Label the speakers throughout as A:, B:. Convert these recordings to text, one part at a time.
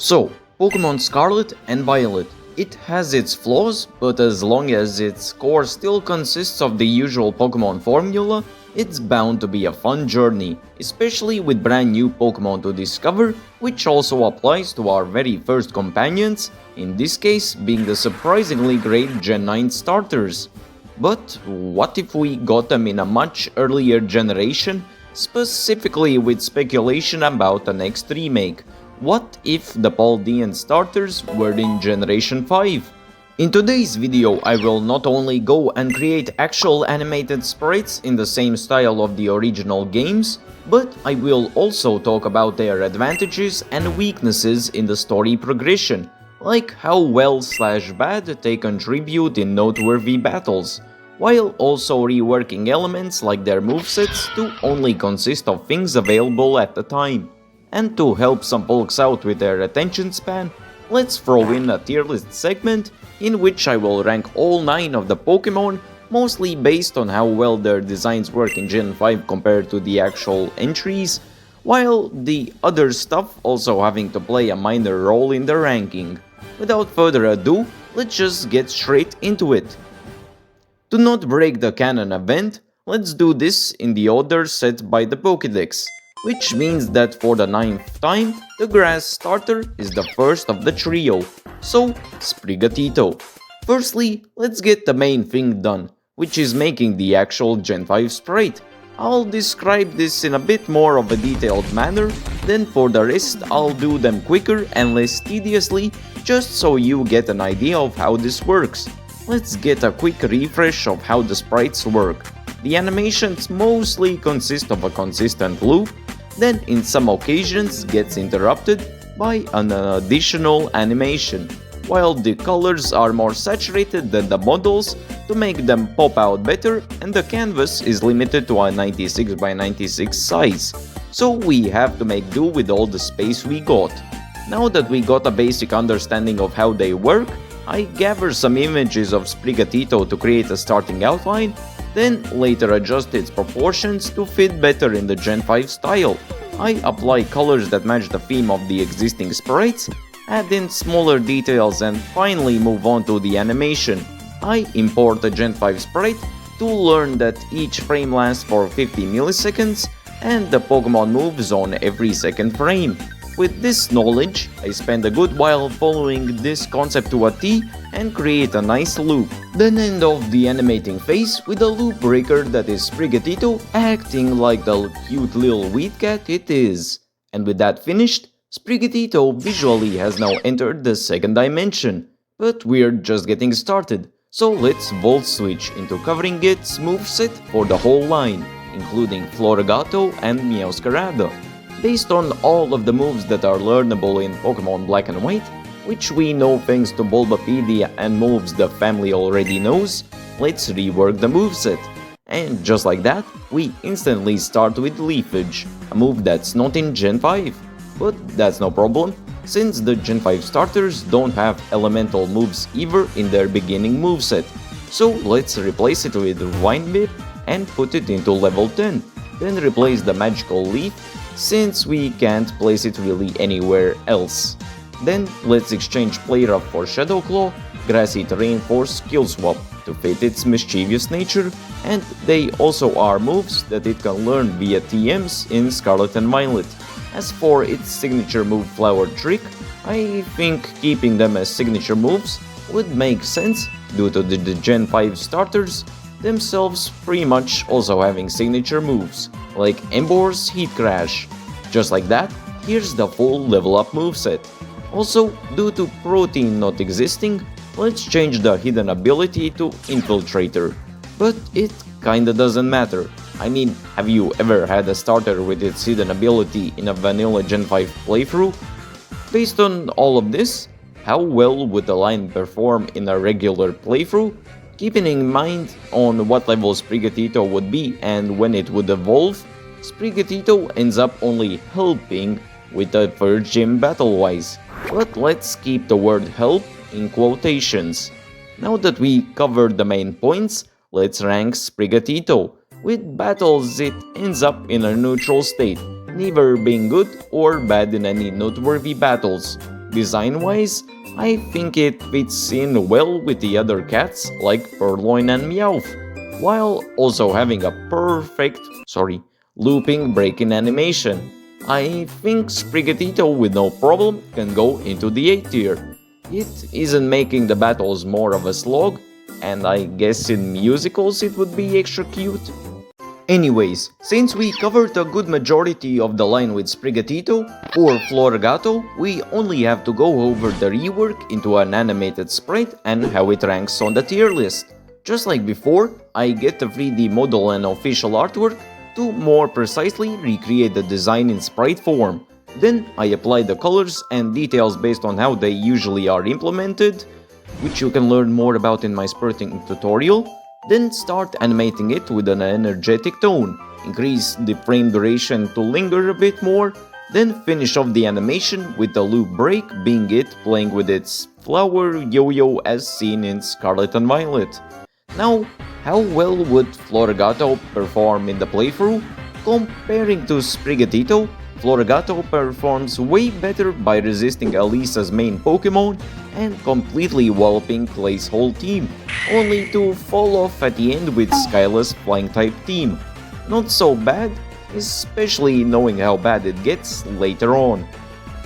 A: So, Pokemon Scarlet and Violet. It has its flaws, but as long as its core still consists of the usual Pokemon formula, it's bound to be a fun journey, especially with brand new Pokemon to discover, which also applies to our very first companions, in this case being the surprisingly great Gen 9 starters. But what if we got them in a much earlier generation, specifically with speculation about the next remake? What if the Paldean starters were in Generation 5? In today's video I will not only go and create actual animated sprites in the same style of the original games, but I will also talk about their advantages and weaknesses in the story progression, like how well/bad they contribute in noteworthy battles, while also reworking elements like their movesets to only consist of things available at the time. And to help some folks out with their attention span, let's throw in a tier list segment in which I will rank all 9 of the Pokemon, mostly based on how well their designs work in Gen 5 compared to the actual entries, while the other stuff also having to play a minor role in the ranking. Without further ado, let's just get straight into it. To not break the canon event, let's do this in the order set by the Pokédex. Which means that for the 9th time, the grass starter is the first of the trio, so Spigatito. Firstly, let's get the main thing done, which is making the actual Gen 5 sprite. I'll describe this in a bit more of a detailed manner, then for the rest I'll do them quicker and less tediously, just so you get an idea of how this works. Let's get a quick refresh of how the sprites work. The animations mostly consist of a consistent loop, then in some occasions gets interrupted by an additional animation, while the colors are more saturated than the models to make them pop out better, and the canvas is limited to a 96 by 96 size, so we have to make do with all the space we got. Now that we got a basic understanding of how they work, I gather some images of Spigatito to create a starting outline, then later adjust its proportions to fit better in the Gen 5 style. I apply colors that match the theme of the existing sprites, add in smaller details and finally move on to the animation. I import a Gen 5 sprite to learn that each frame lasts for 50 milliseconds and the Pokemon moves on every second frame. With this knowledge, I spend a good while following this concept to a T and create a nice loop. Then end off the animating phase with a loop breaker that is Spigatito acting like the cute little weed cat it is. And with that finished, Spigatito visually has now entered the second dimension. But we're just getting started, so let's volt switch into covering its moveset for the whole line, including Floragato and Meowscarada. Based on all of the moves that are learnable in Pokemon Black and White, which we know thanks to Bulbapedia and moves the family already knows, let's rework the moveset. And just like that, we instantly start with Leafage, a move that's not in Gen 5. But that's no problem, since the Gen 5 starters don't have elemental moves either in their beginning moveset. So let's replace it with Vine Whip and put it into level 10, then replace the magical leaf since we can't place it really anywhere else. Then let's exchange Play Rough for Shadow Claw, Grassy Terrain for Skill Swap to fit its mischievous nature, and they also are moves that it can learn via TMs in Scarlet and Violet. As for its signature move Flower Trick, I think keeping them as signature moves would make sense due to the Gen 5 starters themselves pretty much also having signature moves, like Embor's Heat Crash. Just like that, here's the full level up moveset. Also, due to Protein not existing, let's change the hidden ability to Infiltrator. But it kinda doesn't matter. I mean, have you ever had a starter with its hidden ability in a vanilla Gen 5 playthrough? Based on all of this, how well would the line perform in a regular playthrough? Keeping in mind on what level Spigatito would be and when it would evolve, Spigatito ends up only helping with the third gym battle-wise. But let's keep the word help in quotations. Now that we covered the main points, let's rank Spigatito. With battles it ends up in a neutral state, neither being good or bad in any noteworthy battles. Design-wise, I think it fits in well with the other cats like Purloin and Meowth, while also having a looping break-in animation. I think Spigatito with no problem can go into the 8th tier. It isn't making the battles more of a slog, and I guess in musicals it would be extra cute. Anyways, since we covered a good majority of the line with Spigatito, for Floragato, we only have to go over the rework into an animated sprite and how it ranks on the tier list. Just like before, I get the 3D model and official artwork to more precisely recreate the design in sprite form. Then I apply the colors and details based on how they usually are implemented, which you can learn more about in my spurting tutorial. Then start animating it with an energetic tone, increase the frame duration to linger a bit more, then finish off the animation with the loop break being it playing with its flower yo-yo as seen in Scarlet and Violet. Now, how well would Floragato perform in the playthrough? Comparing to Spigatito, Floragato performs way better by resisting Elisa's main Pokemon and completely walloping Clay's whole team, only to fall off at the end with Skyla's flying-type team. Not so bad, especially knowing how bad it gets later on.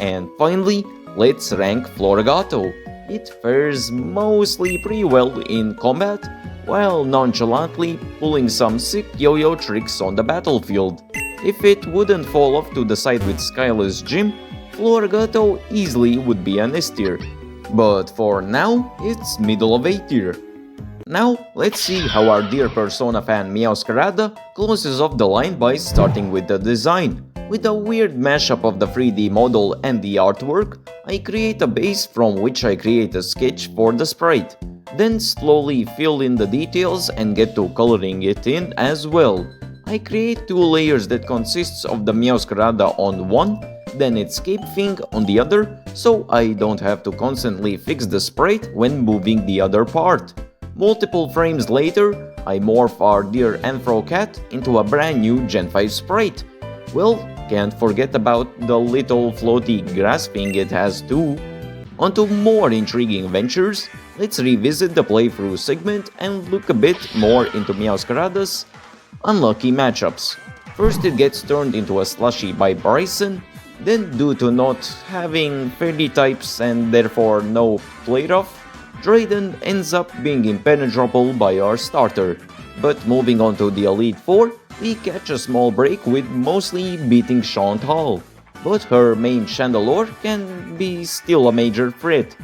A: And finally, let's rank Floragato. It fares mostly pretty well in combat, while nonchalantly pulling some sick yo-yo tricks on the battlefield. If it wouldn't fall off to the side with Skyla's gym, Floragato easily would be an S tier. But for now, it's middle of A tier. Now, let's see how our dear Persona fan Meowscarada closes off the line by starting with the design. With a weird mashup of the 3D model and the artwork, I create a base from which I create a sketch for the sprite. Then slowly fill in the details and get to coloring it in as well. I create two layers that consists of the Meowscarada on one, then its cape thing on the other, so I don't have to constantly fix the sprite when moving the other part. Multiple frames later, I morph our dear Anthro cat into a brand new Gen 5 sprite. Well, can't forget about the little floaty grass thing it has too. Onto more intriguing ventures, let's revisit the playthrough segment and look a bit more into Meowscarada's unlucky matchups. First it gets turned into a slushie by Bryson, then due to not having fairy types and therefore no play rough, Drayden ends up being impenetrable by our starter. But moving on to the Elite Four, we catch a small break with mostly beating Chantal, but her main Chandelure can be still a major threat.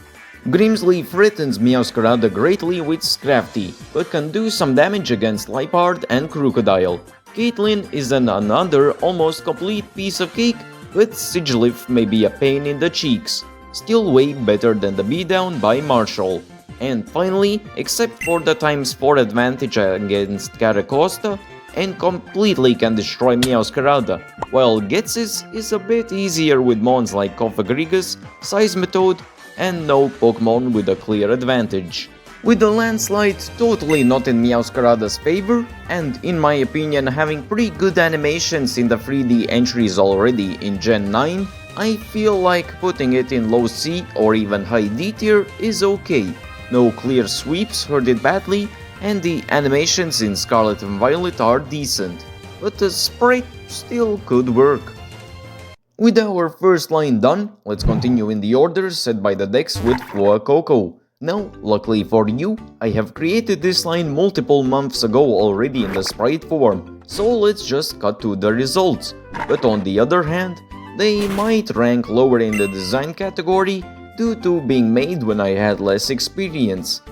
A: Grimsley threatens Meowscarada greatly with Scrafty, but can do some damage against Liepard and Crocodile. Caitlyn is another almost complete piece of cake, but Sigilyph may be a pain in the cheeks. Still way better than the beatdown by Marshall. And finally, except for the ×4 advantage against Caracosta, and completely can destroy Meowscarada, while Getsis is a bit easier with mons like Cofagrigus, Seismitoad, and no Pokemon with a clear advantage. With the landslide totally not in Meowscarada's favor, and in my opinion having pretty good animations in the 3D entries already in Gen 9, I feel like putting it in low C or even high D tier is okay. No clear sweeps hurt it badly, and the animations in Scarlet and Violet are decent, but the sprite still could work. With our first line done, let's continue in the order set by the decks with Coco. Now, luckily for you, I have created this line multiple months ago already in the sprite form, so let's just cut to the results. But on the other hand, they might rank lower in the design category due to being made when I had less experience,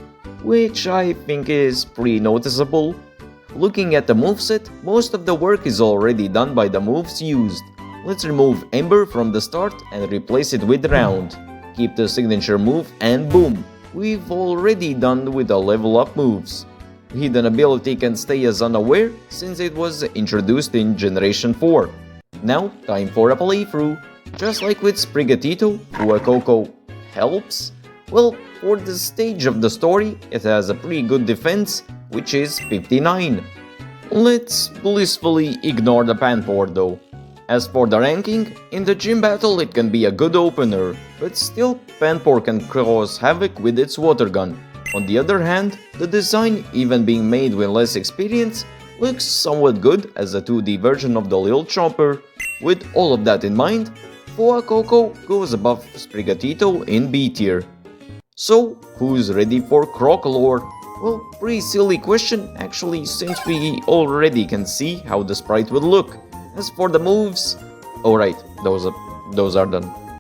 A: which I think is pretty noticeable. Looking at the moveset, most of the work is already done by the moves used. Let's remove Ember from the start and replace it with Round. Keep the signature move and boom! We've already done with the level up moves. Hidden ability can stay as unaware since it was introduced in Generation 4. Now, time for a playthrough. Just like with Spigatito, Coco helps? Well, for this stage of the story, it has a pretty good defense, which is 59. Let's blissfully ignore the Panpour though. As for the ranking, in the gym battle it can be a good opener, but still Panpour can cause havoc with its water gun. On the other hand, the design, even being made with less experience, looks somewhat good as a 2D version of the Lil Chopper. With all of that in mind, Coco goes above Spigatito in B tier. So, who's ready for Crocolore? Well, pretty silly question actually, since we already can see how the sprite will look. As for the moves, alright, those are done.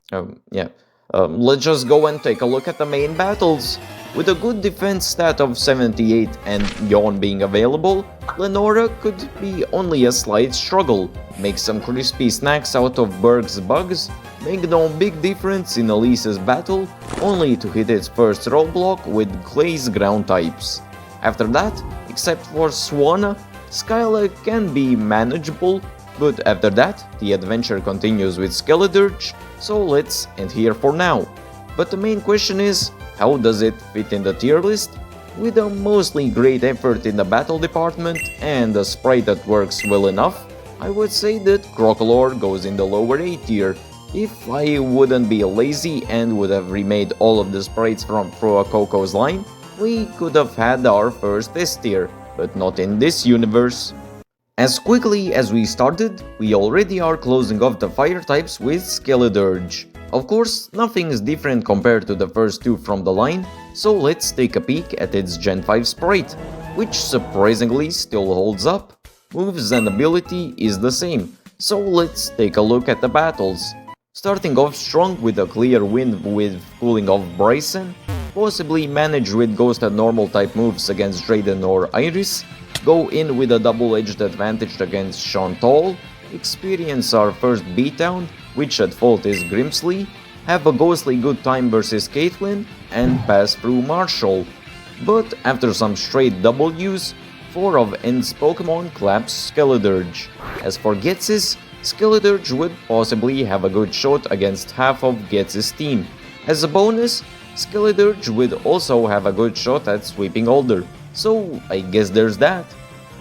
A: Let's just go and take a look at the main battles. With a good defense stat of 78 and Yawn being available, Lenora could be only a slight struggle. Make some crispy snacks out of Berg's bugs, make no big difference in Elise's battle, only to hit its first roadblock with Clay's ground types. After that, except for Swanna, Skyla can be manageable, but after that, the adventure continues with Skeledirge, so let's end here for now. But the main question is, how does it fit in the tier list? With a mostly great effort in the battle department and a sprite that works well enough, I would say that Crocolore goes in the lower A tier. If I wouldn't be lazy and would have remade all of the sprites from Coco's line, we could have had our first S tier, but not in this universe. As quickly as we started, we already are closing off the fire types with Skeledirge. Of course, nothing is different compared to the first two from the line, so let's take a peek at its Gen 5 sprite, which surprisingly still holds up. Moves and ability is the same, so let's take a look at the battles. Starting off strong with a clear win with Cooling Off Bryson, possibly manage with Ghost and Normal type moves against Drayden or Iris, go in with a double-edged advantage against Chantal, experience our first beatdown, which at fault is Grimsley, have a ghostly good time versus Caitlyn, and pass through Marshall. But after some straight W's, 4 of End's Pokemon claps Skeledirge. As for Ghetsis, Skeledirge would possibly have a good shot against half of Ghetsis' team. As a bonus, Skeledirge would also have a good shot at sweeping Alder, so I guess there's that.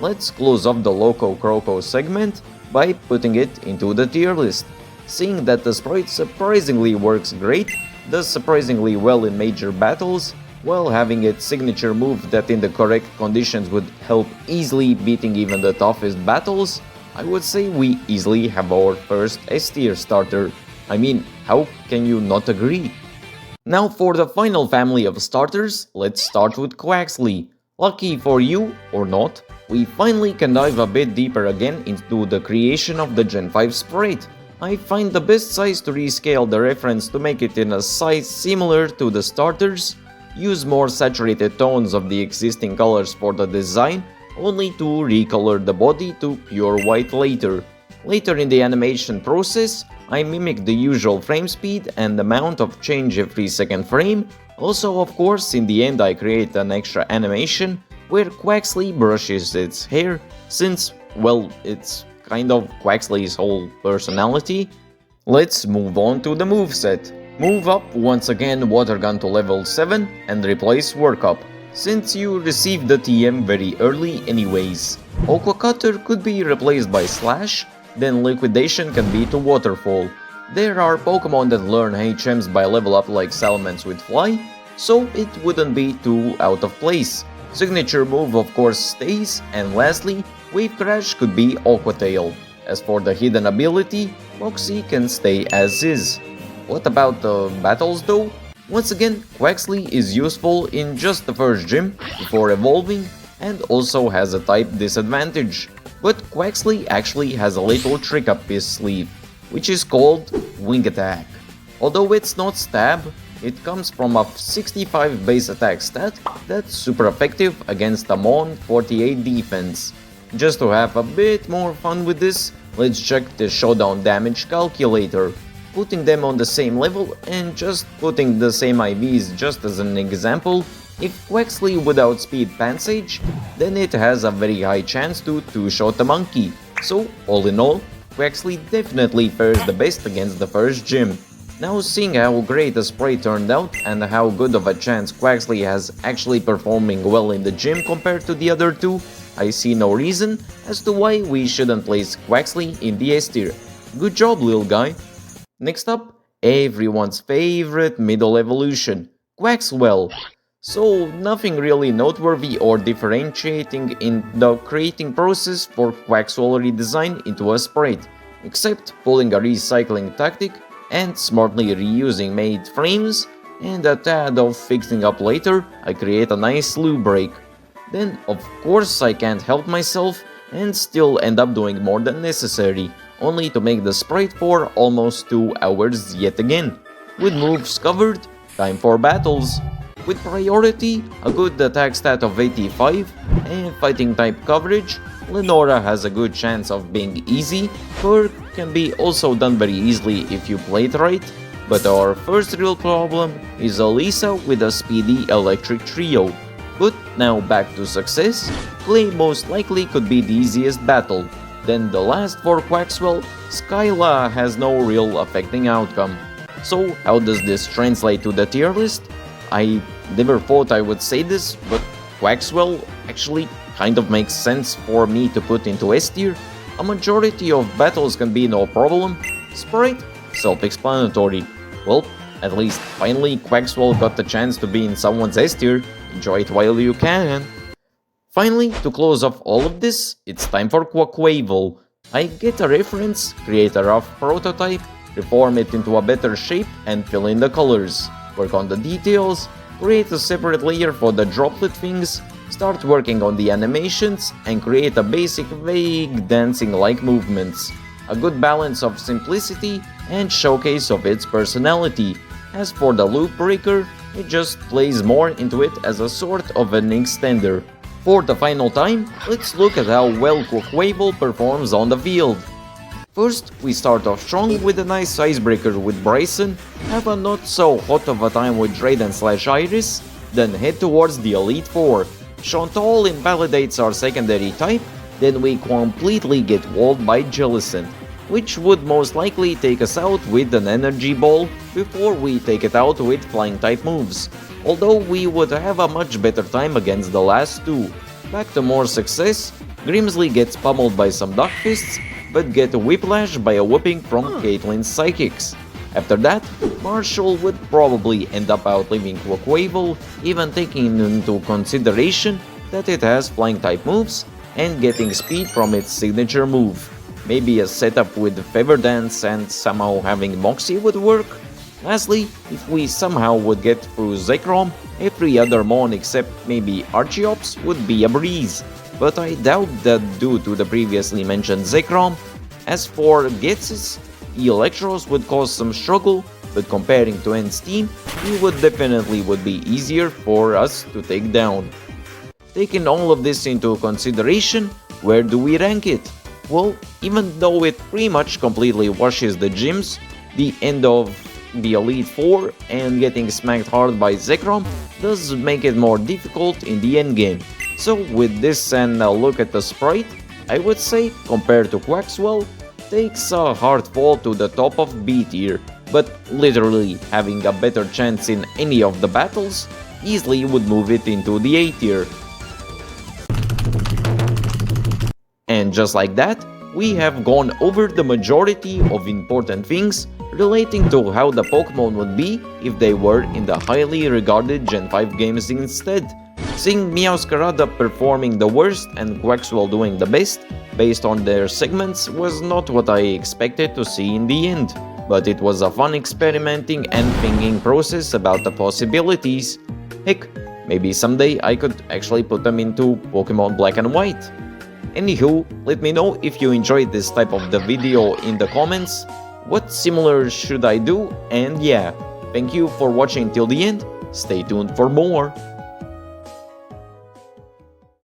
A: Let's close off the Loco Croco segment by putting it into the tier list. Seeing that the sprite surprisingly works great, does surprisingly well in major battles, while having its signature move that in the correct conditions would help easily beating even the toughest battles, I would say we easily have our first S tier starter. I mean, how can you not agree? Now for the final family of starters, let's start with Quaxley. Lucky for you, or not, we finally can dive a bit deeper again into the creation of the Gen 5 sprite. I find the best size to rescale the reference to make it in a size similar to the starters, use more saturated tones of the existing colors for the design, only to recolor the body to pure white later. Later in the animation process, I mimic the usual frame speed and amount of change every second frame. Also, of course, in the end I create an extra animation where Quaxley brushes its hair, since, well, it's kind of Quaxley's whole personality. Let's move on to the moveset. Move up once again Water Gun to level 7 and replace Work Up, since you received the TM very early anyways. Aqua Cutter could be replaced by Slash, then Liquidation can be to Waterfall. There are Pokemon that learn HMs by level up like Salamence with Fly, so it wouldn't be too out of place. Signature move of course stays, and lastly, Wave Crash could be Aqua Tail. As for the hidden ability, Moxie can stay as is. What about the battles though? Once again, Quaxley is useful in just the first gym, before evolving, and also has a type disadvantage. But Quaxley actually has a little trick up his sleeve, which is called Wing Attack. Although it's not stab, it comes from a 65 base attack stat that's super effective against a Mon 48 defense. Just to have a bit more fun with this, let's check the showdown damage calculator. Putting them on the same level and just putting the same IVs just as an example, if Quaxley would outspeed Pansage, then it has a very high chance to two-shot a monkey. So, all in all, Quaxley definitely fares the best against the first gym. Now seeing how great the sprite turned out and how good of a chance Quaxley has actually performing well in the gym compared to the other two, I see no reason as to why we shouldn't place Quaxley in the S tier. Good job, little guy. Next up, everyone's favorite middle evolution, Quackswell. So nothing really noteworthy or differentiating in the creating process for Quackswell redesign into a sprite, except pulling a recycling tactic and smartly reusing made frames, and a tad of fixing up later, I create a nice loop break. Then of course I can't help myself and still end up doing more than necessary, only to make the sprite for almost 2 hours yet again. With moves covered, time for battles. With priority, a good attack stat of 85 and fighting type coverage, Lenora has a good chance of being easy, or can be also done very easily if you play it right. But our first real problem is Elisa with a speedy electric trio. But now back to success, Clay most likely could be the easiest battle. Then the last for Quackswell, Skyla has no real affecting outcome. So how does this translate to the tier list? I never thought I would say this, but Quackswell actually kind of makes sense for me to put into S tier. A majority of battles can be no problem. Sprite? Self-explanatory. Well, at least finally Quackswell got the chance to be in someone's S tier. Enjoy it while you can. Finally, to close off all of this, it's time for Quackwavel. I get a reference, create a rough prototype, reform it into a better shape and fill in the colors. Work on the details, create a separate layer for the droplet things, start working on the animations, and create a basic vague dancing-like movements. A good balance of simplicity and showcase of its personality. As for the loop breaker, it just plays more into it as a sort of an extender. For the final time, let's look at how well Quackwavel performs on the field. First, we start off strong with a nice icebreaker with Bryson, have a not so hot of a time with Drayden/Iris, then head towards the Elite Four. Chantal invalidates our secondary type, then we completely get walled by Jellicent, which would most likely take us out with an energy ball before we take it out with flying type moves, although we would have a much better time against the last two. Back to more success, Grimsley gets pummeled by some duck fists, but get whiplash by a whipping from Caitlyn's psychics. After that, Marshall would probably end up outliving Quackwavel, even taking into consideration that it has flying type moves and getting speed from its signature move. Maybe a setup with Feather Dance and somehow having Moxie would work. Lastly, if we somehow would get through Zekrom, every other mon except maybe Archeops would be a breeze. But I doubt that due to the previously mentioned Zekrom. As for Ghetsis, Electros would cause some struggle, but comparing to N's team, he would definitely be easier for us to take down. Taking all of this into consideration, where do we rank it? Well, even though it pretty much completely washes the gyms, the end of the Elite Four and getting smacked hard by Zekrom does make it more difficult in the endgame. So with this and a look at the sprite, I would say, compared to Quackswell, takes a hard fall to the top of B tier, but literally having a better chance in any of the battles easily would move it into the A tier. And just like that, we have gone over the majority of important things relating to how the Pokemon would be if they were in the highly regarded Gen 5 games instead. Seeing Meowscarada performing the worst and Quackswell doing the best, based on their segments, was not what I expected to see in the end, but it was a fun experimenting and thinking process about the possibilities. Heck, maybe someday I could actually put them into Pokemon Black and White. Anywho, let me know if you enjoyed this type of the video in the comments, what similar should I do, and yeah, thank you for watching till the end, stay tuned for more.